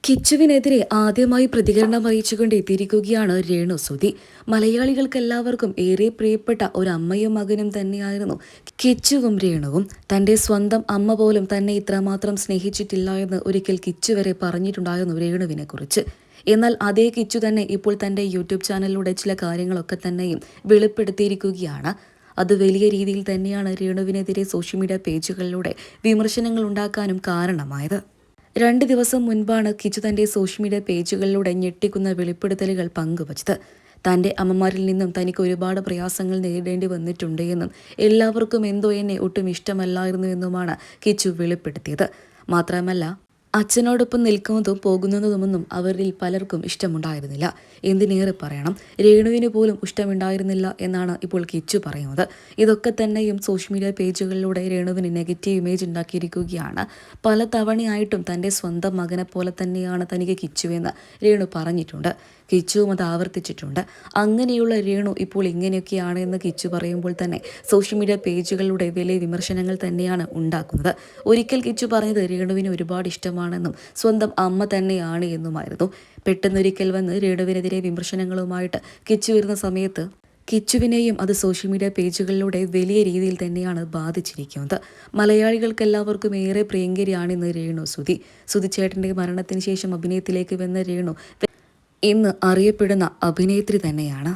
കിച്ചുവിനെതിരെ ആദ്യമായി പ്രതികരണം അറിയിച്ചുകൊണ്ട് എത്തിയിരിക്കുകയാണ് രേണു സുധി. മലയാളികൾക്കെല്ലാവർക്കും ഏറെ പ്രിയപ്പെട്ട ഒരു അമ്മയും മകനും തന്നെയായിരുന്നു കിച്ചുവും രേണുവും. തന്റെ സ്വന്തം അമ്മ പോലും തന്നെ ഇത്രമാത്രം സ്നേഹിച്ചിട്ടില്ല എന്ന് ഒരിക്കൽ കിച്ചു വരെ പറഞ്ഞിട്ടുണ്ടായിരുന്നു രേണുവിനെ കുറിച്ച്. എന്നാൽ അതേ കിച്ചു തന്നെ ഇപ്പോൾ തന്റെ യൂട്യൂബ് ചാനലിലൂടെ ചില കാര്യങ്ങളൊക്കെ തന്നെയും വെളിപ്പെടുത്തിയിരിക്കുകയാണ്. അത് വലിയ രീതിയിൽ തന്നെയാണ് രേണുവിനെതിരെ സോഷ്യൽ മീഡിയ പേജുകളിലൂടെ വിമർശനങ്ങൾ ഉണ്ടാക്കാനും കാരണമായത്. 2 ദിവസം മുൻപാണ് കിച്ചു തന്റെ സോഷ്യൽ മീഡിയ പേജുകളിലൂടെ ഞെട്ടിക്കുന്ന വെളിപ്പെടുത്തലുകൾ പങ്കുവച്ചത്. തന്റെ അമ്മമാരിൽ നിന്നും തനിക്ക് ഒരുപാട് പ്രയാസങ്ങൾ നേരിടേണ്ടി വന്നിട്ടുണ്ട് എന്നും എല്ലാവർക്കും എന്തോ എന്നെ ഒട്ടും ഇഷ്ടമല്ലായിരുന്നു എന്നുമാണ് കിച്ചു വെളിപ്പെടുത്തിയത്. മാത്രമല്ല, അച്ഛനോടൊപ്പം നിൽക്കുന്നതും പോകുന്നതുമൊന്നും അവരിൽ പലർക്കും ഇഷ്ടമുണ്ടായിരുന്നില്ല. എന്തിനേറെ പറയണം, രേണുവിന് പോലും ഇഷ്ടമുണ്ടായിരുന്നില്ല എന്നാണ് ഇപ്പോൾ കിച്ചു പറയുന്നത്. ഇതൊക്കെ തന്നെയും സോഷ്യൽ മീഡിയ പേജുകളിലൂടെ രേണുവിന് നെഗറ്റീവ് ഇമേജ് ഉണ്ടാക്കിയിരിക്കുകയാണ്. പല തവണയായിട്ടും തൻ്റെ സ്വന്തം മകനെ പോലെ തന്നെയാണ് തനിക്ക് കിച്ചുവെന്ന് രേണു പറഞ്ഞിട്ടുണ്ട്. കിച്ചുവും അത് ആവർത്തിച്ചിട്ടുണ്ട്. അങ്ങനെയുള്ള രേണു ഇപ്പോൾ ഇങ്ങനെയൊക്കെയാണ് എന്ന് കിച്ചു പറയുമ്പോൾ തന്നെ സോഷ്യൽ മീഡിയ പേജുകളിലൂടെ വലിയ വിമർശനങ്ങൾ തന്നെയാണ് ഉണ്ടാക്കുന്നത്. ഒരിക്കൽ കിച്ചു പറഞ്ഞത് രേണുവിന് ഒരുപാട് ഇഷ്ടമാണെന്നും സ്വന്തം അമ്മ തന്നെയാണ് എന്നുമായിരുന്നു. പെട്ടെന്നൊരിക്കൽ വന്ന് രേണുവിനെതിരെ വിമർശനങ്ങളുമായിട്ട് കിച്ചു വരുന്ന സമയത്ത് കിച്ചുവിനെയും അത് സോഷ്യൽ മീഡിയ പേജുകളിലൂടെ വലിയ രീതിയിൽ തന്നെയാണ് ബാധിച്ചിരിക്കുന്നത്. മലയാളികൾക്കെല്ലാവർക്കും ഏറെ പ്രിയങ്കരിയാണിന്ന് രേണു സുധി. സുധിച്ചേട്ടൻ്റെ മരണത്തിന് ശേഷം അഭിനയത്തിലേക്ക് വന്ന രേണു ഇന്ന് അറിയപ്പെടുന്ന അഭിനേത്രി തന്നെയാണ്.